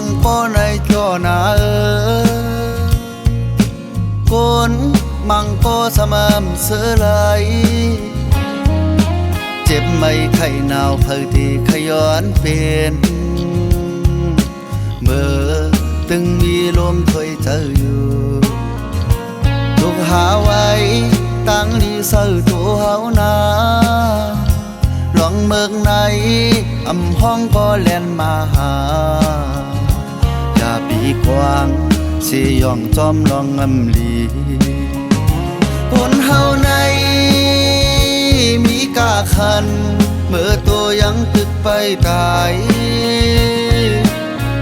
มังป้อในจอนาโกนมังป้อสมามเสือไหลเจ็บไม่ไข้หนาวเผยที่ขย้อนเป็นเมื่อตึงมีลมถอยเจออยู่ถูกหาไว้ตั้งลีเศร้าตัวเฮานาหลวงเมืองในอำห้องก็แล่นมาหาอย่าปีกว้างสิย่องจอมลองอำลีคนเฮาในมีกาคันเมื่อตัวยังตึกไปตาย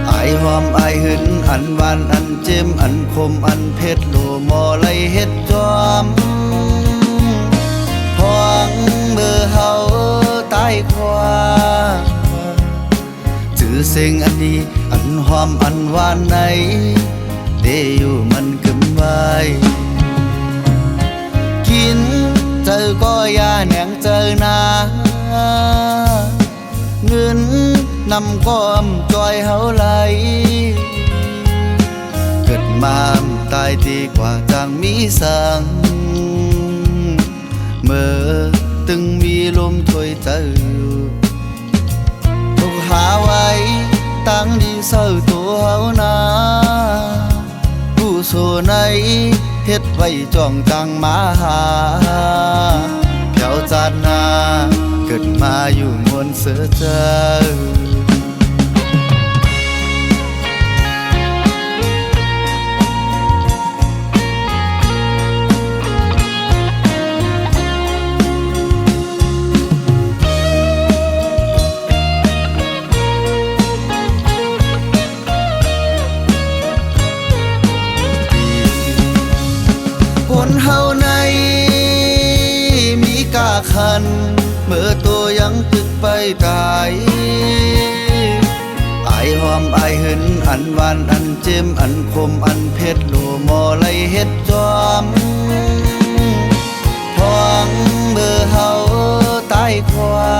ไอหอมไอหึนอันหวานอันเจ็มอันคมอันเผ็ดโลมอไหลเฮ็ดจอมพองเมื่อเฮาตายควาจื่อเสียงอันนี้อันหอมอันหวานในเดอยู่มันกึมไว้กินเจอก็ยาแหนงเจอนาเงินนำก้อมจอยเฮาไหลเกิดมาตายดีกว่าจางมีสังเมื่อตึงมีลมถอยเจอถูกหาไว้ตั้งดีเศร้าตัวเฮานาผู้โซในเฮ็ดไว้จ้องจังมาหาเพียวจานนาเกิดมาอยู่มวลเสือเจอคนเฮาในมีกาคันเมื่อตัวยังตึกไปตายไอหอมไอหึนอันหวานอันเจ็มอันคมอันเผ็ดโลมอไหลเฮ็ดจอมพองเมื่อเฮาตายควา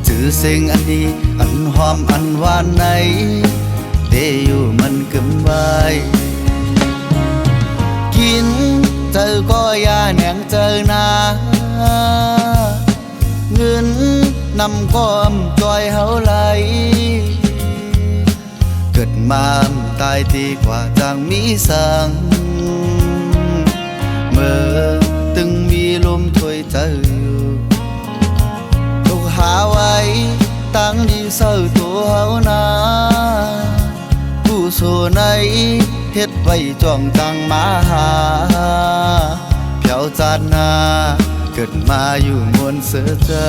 จื่อเสียงอันนี้อันหอมอันหวานในเดอยู่มันกึมไว้กินเจอก็ยาแหนงเจอนาเงินนำก้อมจอยเฮาไหลเกิดมาตายดีกว่าจางมีสังเมื่อตึงมีลมถอยเจอถูกหาไว้ตั้งดีเศร้าตัวเฮานาผู้โซในเฮ็ดไว้จ้องจังมาหาเพียวจานนาเกิดมาอยู่มวลเสือเจอ